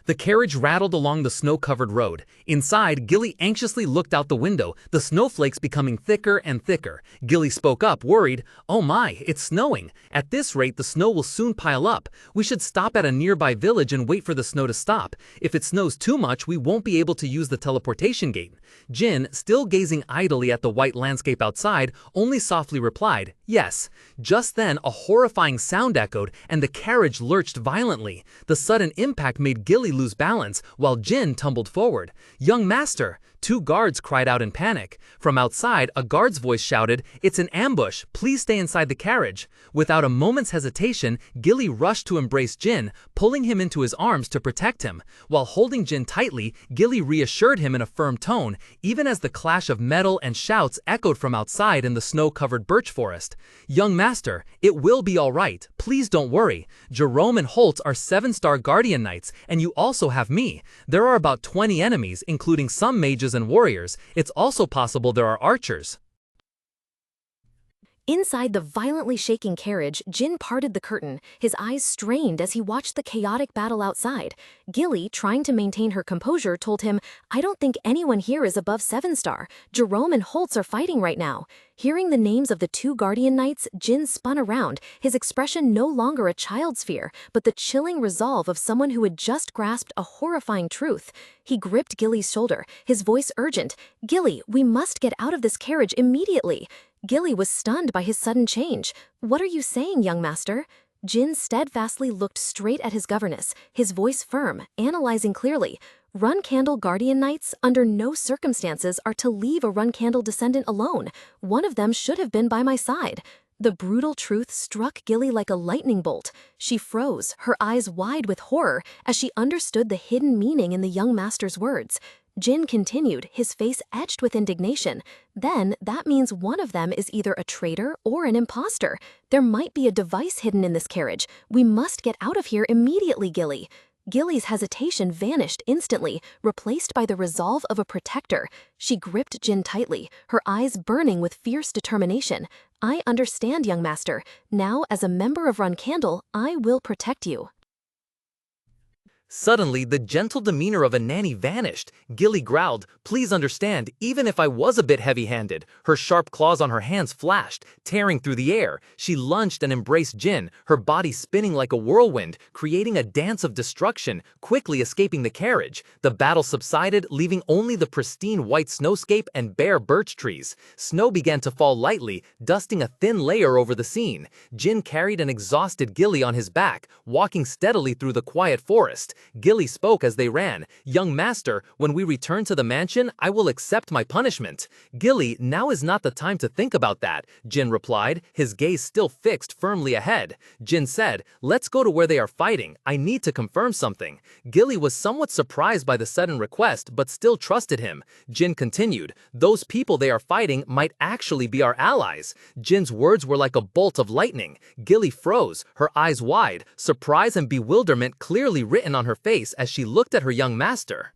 The carriage rattled along the snow-covered road. Inside, Gilly anxiously looked out the window, the snowflakes becoming thicker and thicker. Gilly spoke up, worried, "Oh my, it's snowing. At this rate, the snow will soon pile up. We should stop at a nearby village and wait for the snow to stop. If it snows too much, we won't be able to use the teleportation gate." Jin, still gazing idly at the white landscape outside, only softly replied, "Yes." Just then, a horrifying sound echoed, and the carriage lurched violently. The sudden impact made Gilly lose balance, while Jin tumbled forward. "Young master!" Two guards cried out in panic. From outside, a guard's voice shouted, "It's an ambush! Please stay inside the carriage!" Without a moment's hesitation, Gilly rushed to embrace Jin, pulling him into his arms to protect him. While holding Jin tightly, Gilly reassured him in a firm tone, even as the clash of metal and shouts echoed from outside in the snow-covered birch forest. "Young master, it will be all right. Please don't worry. Jerome and Holt are 7-star Guardian Knights, and you also have me. There are about 20 enemies, including some mages and warriors. It's also possible there are archers." Inside the violently shaking carriage, Jin parted the curtain, his eyes strained as he watched the chaotic battle outside. Gilly, trying to maintain her composure, told him, "I don't think anyone here is above 7-star. Jerome and Holtz are fighting right now." Hearing the names of the two Guardian Knights, Jin spun around, his expression no longer a child's fear, but the chilling resolve of someone who had just grasped a horrifying truth. He gripped Gilly's shoulder, his voice urgent, "Gilly, we must get out of this carriage immediately." Gilly was stunned by his sudden change. "What are you saying, young master?" Jin steadfastly looked straight at his governess, his voice firm, analyzing clearly. Runcandel Guardian Knights, under no circumstances, are to leave a Runcandel descendant alone. One of them should have been by my side. The brutal truth struck Gilly like a lightning bolt. She froze, her eyes wide with horror, as she understood the hidden meaning in the young master's words. Jin continued, his face etched with indignation. "Then, that means one of them is either a traitor or an impostor. There might be a device hidden in this carriage. We must get out of here immediately, Gilly." Gilly's hesitation vanished instantly, replaced by the resolve of a protector. She gripped Jin tightly, her eyes burning with fierce determination. "I understand, young master. Now, as a member of Runcandel, I will protect you." Suddenly, the gentle demeanor of a nanny vanished. Gilly growled, "Please understand, even if I was a bit heavy-handed." Her sharp claws on her hands flashed, tearing through the air. She lunged and embraced Jin, her body spinning like a whirlwind, creating a dance of destruction, quickly escaping the carriage. The battle subsided, leaving only the pristine white snowscape and bare birch trees. Snow began to fall lightly, dusting a thin layer over the scene. Jin carried an exhausted Gilly on his back, walking steadily through the quiet forest. Gilly spoke as they ran, "Young master, when we return to the mansion, I will accept my punishment." "Gilly, now is not the time to think about that," Jin replied, his gaze still fixed firmly ahead. Jin said, "Let's go to where they are fighting. I need to confirm something." Gilly was somewhat surprised by the sudden request, but still trusted him. Jin continued, "Those people they are fighting might actually be our allies." Jin's words were like a bolt of lightning. Gilly froze, her eyes wide, surprise and bewilderment clearly written on her face as she looked at her young master.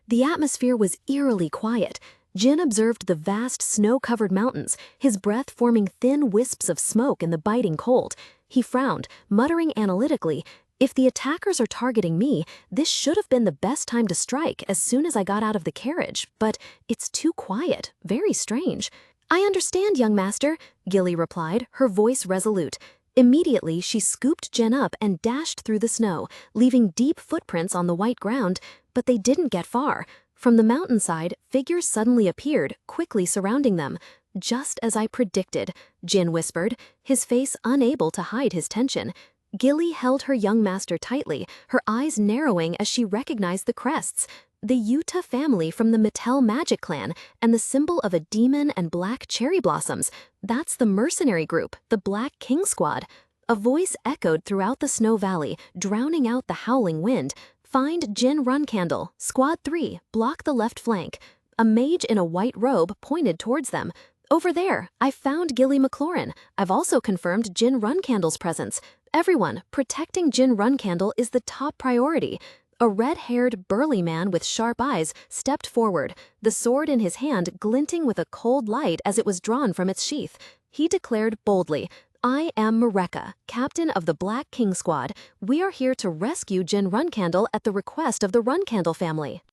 The atmosphere was eerily quiet. Jin observed the vast snow-covered mountains, his breath forming thin wisps of smoke in the biting cold. He frowned, muttering analytically, "If the attackers are targeting me, this should have been the best time to strike as soon as I got out of the carriage, but it's too quiet, very strange." "I understand, young master," Gilly replied, her voice resolute. Immediately, she scooped Jin up and dashed through the snow, leaving deep footprints on the white ground, but they didn't get far. From the mountainside, figures suddenly appeared, quickly surrounding them. "Just as I predicted," Jin whispered, his face unable to hide his tension. Gilly held her young master tightly, her eyes narrowing as she recognized the crests. The Yuta family from the Mattel magic clan, and the symbol of a demon and black cherry blossoms. That's the mercenary group, the Black King Squad. A voice echoed throughout the snow valley, drowning out the howling wind. "Find Jin Runcandel, Squad 3, block the left flank." A mage in a white robe pointed towards them. "Over there, I found Gilly McLaurin. I've also confirmed Jin Runcandel's presence. Everyone, protecting Jin Runcandel is the top priority." A red-haired, burly man with sharp eyes stepped forward, the sword in his hand glinting with a cold light as it was drawn from its sheath. He declared boldly, I am Mareka, captain of the Black King Squad. We are here to rescue Jin Runcandel at the request of the Runcandel family.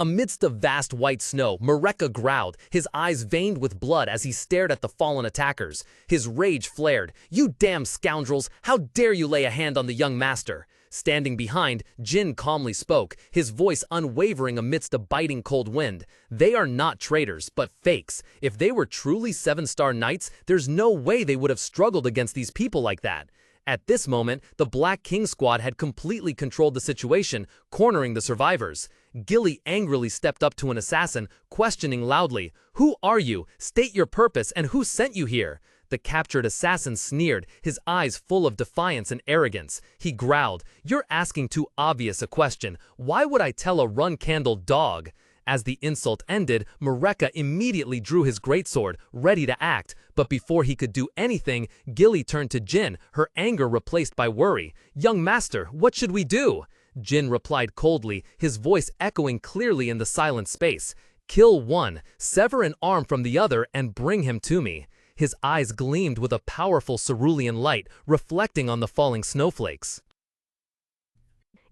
Amidst the vast white snow, Mareka growled, his eyes veined with blood as he stared at the fallen attackers. His rage flared. "You damn scoundrels! How dare you lay a hand on the young master?" Standing behind, Jin calmly spoke, his voice unwavering amidst a biting cold wind. "They are not traitors, but fakes. If they were truly 7-star knights, there's no way they would have struggled against these people like that." At this moment, the Black King Squad had completely controlled the situation, cornering the survivors. Gilly angrily stepped up to an assassin, questioning loudly, "Who are you? State your purpose, and who sent you here?" The captured assassin sneered, his eyes full of defiance and arrogance. He growled, "You're asking too obvious a question. Why would I tell a Runcandel dog?" As the insult ended, Mareka immediately drew his greatsword, ready to act. But before he could do anything, Gilly turned to Jin, her anger replaced by worry. "Young master, what should we do?" Jin replied coldly, his voice echoing clearly in the silent space. "Kill one, sever an arm from the other, and bring him to me." His eyes gleamed with a powerful cerulean light, reflecting on the falling snowflakes.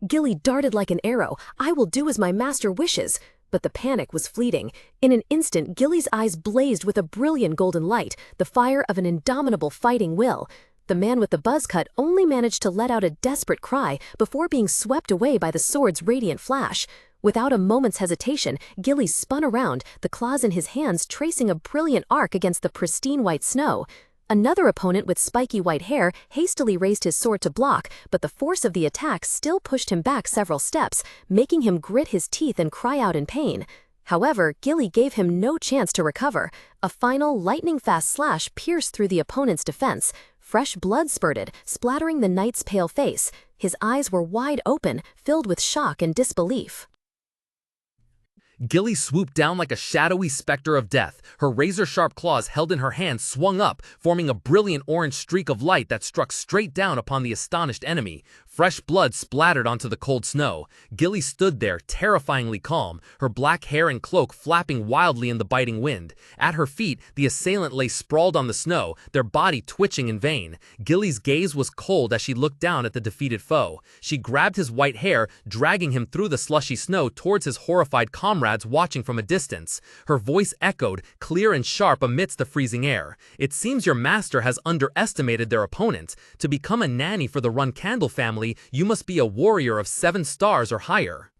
Gilly darted like an arrow. "I will do as my master wishes." But the panic was fleeting. In an instant, Gilly's eyes blazed with a brilliant golden light, the fire of an indomitable fighting will. The man with the buzz cut only managed to let out a desperate cry before being swept away by the sword's radiant flash. Without a moment's hesitation, Gilly spun around, the claws in his hands tracing a brilliant arc against the pristine white snow. Another opponent with spiky white hair hastily raised his sword to block, but the force of the attack still pushed him back several steps, making him grit his teeth and cry out in pain. However, Gilly gave him no chance to recover. A final lightning-fast slash pierced through the opponent's defense. Fresh blood spurted, splattering the knight's pale face. His eyes were wide open, filled with shock and disbelief. Gilly swooped down like a shadowy specter of death. Her razor-sharp claws held in her hands swung up, forming a brilliant orange streak of light that struck straight down upon the astonished enemy. Fresh blood splattered onto the cold snow. Gilly stood there, terrifyingly calm, her black hair and cloak flapping wildly in the biting wind. At her feet, the assailant lay sprawled on the snow, their body twitching in vain. Gilly's gaze was cold as she looked down at the defeated foe. She grabbed his white hair, dragging him through the slushy snow towards his horrified comrades watching from a distance. Her voice echoed, clear and sharp amidst the freezing air. "It seems your master has underestimated their opponent. To become a nanny for the Runcandel family, you must be a warrior of 7 stars or higher."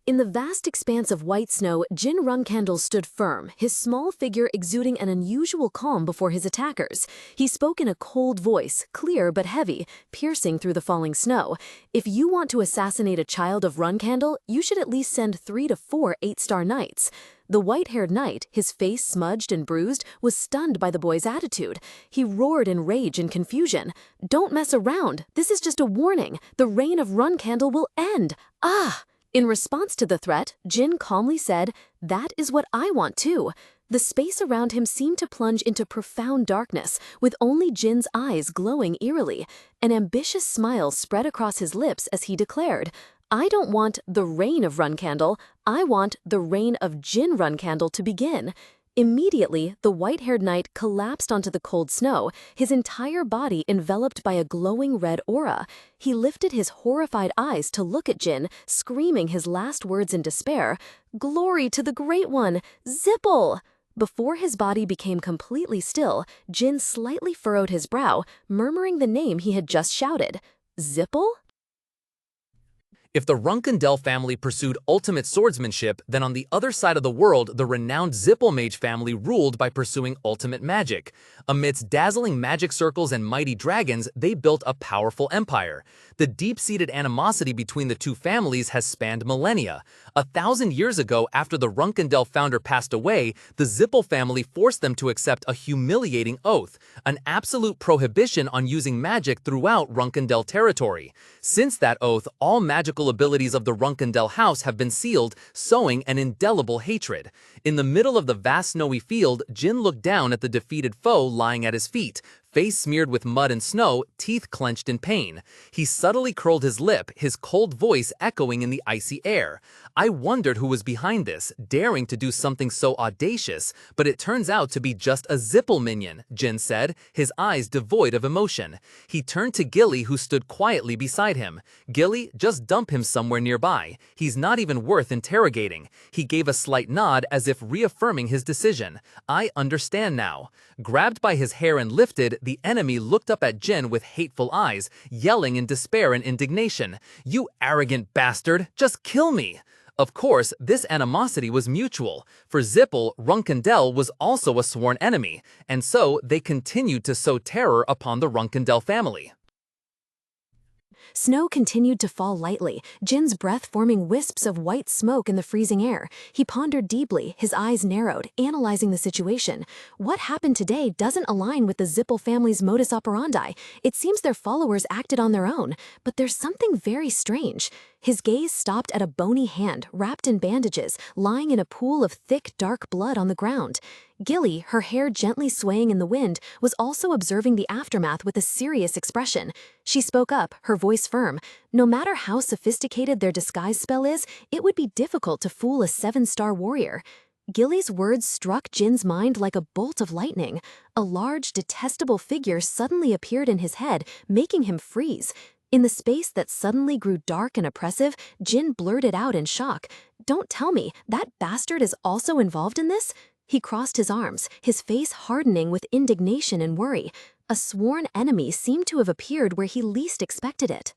In the vast expanse of white snow, Jin Runcandel stood firm, his small figure exuding an unusual calm before his attackers. He spoke in a cold voice, clear but heavy, piercing through the falling snow. "If you want to assassinate a child of Runcandel, you should at least send 3 to 4 8-star knights." The white-haired knight, his face smudged and bruised, was stunned by the boy's attitude. He roared in rage and confusion. "Don't mess around. This is just a warning. The reign of Runcandel will end. Ah!" In response to the threat, Jin calmly said, "That is what I want too." The space around him seemed to plunge into profound darkness, with only Jin's eyes glowing eerily. An ambitious smile spread across his lips as he declared, "I don't want the reign of Runcandel, I want the reign of Jin Runcandel to begin." Immediately, the white-haired knight collapsed onto the cold snow, his entire body enveloped by a glowing red aura. He lifted his horrified eyes to look at Jin, screaming his last words in despair, "Glory to the Great One, Zipple!" Before his body became completely still, Jin slightly furrowed his brow, murmuring the name he had just shouted. "Zipple?" If the Runcandel family pursued ultimate swordsmanship, then on the other side of the world, the renowned Zippelmage family ruled by pursuing ultimate magic. Amidst dazzling magic circles and mighty dragons, they built a powerful empire. The deep-seated animosity between the two families has spanned millennia. 1,000 years ago, after the Runcandel founder passed away, the Zippel family forced them to accept a humiliating oath, an absolute prohibition on using magic throughout Runcandel territory. Since that oath, all magical abilities of the Runcandel house have been sealed, sowing an indelible hatred. In the middle of the vast snowy field, Jin looked down at the defeated foe lying at his feet, face smeared with mud and snow, teeth clenched in pain. He subtly curled his lip, his cold voice echoing in the icy air. I wondered who was behind this, daring to do something so audacious, but it turns out to be just a Zipple minion, Jin said, his eyes devoid of emotion. He turned to Gilly, who stood quietly beside him. Gilly, just dump him somewhere nearby. He's not even worth interrogating. He gave a slight nod as if reaffirming his decision. I understand now. Grabbed by his hair and lifted, the enemy looked up at Jin with hateful eyes, yelling in despair and indignation. "You arrogant bastard, just kill me!" Of course, this animosity was mutual, for Zipple, Runcandel was also a sworn enemy, and so they continued to sow terror upon the Runcandel family. Snow continued to fall lightly, Jin's breath forming wisps of white smoke in the freezing air. He pondered deeply, his eyes narrowed, analyzing the situation. What happened today doesn't align with the Zipple family's modus operandi. It seems their followers acted on their own, but there's something very strange. His gaze stopped at a bony hand, wrapped in bandages, lying in a pool of thick, dark blood on the ground. Gilly, her hair gently swaying in the wind, was also observing the aftermath with a serious expression. She spoke up, her voice firm. No matter how sophisticated their disguise spell is, it would be difficult to fool a 7-star warrior. Gilly's words struck Jin's mind like a bolt of lightning. A large, detestable figure suddenly appeared in his head, making him freeze. In the space that suddenly grew dark and oppressive, Jin blurted out in shock, "Don't tell me, that bastard is also involved in this?" He crossed his arms, his face hardening with indignation and worry. A sworn enemy seemed to have appeared where he least expected it.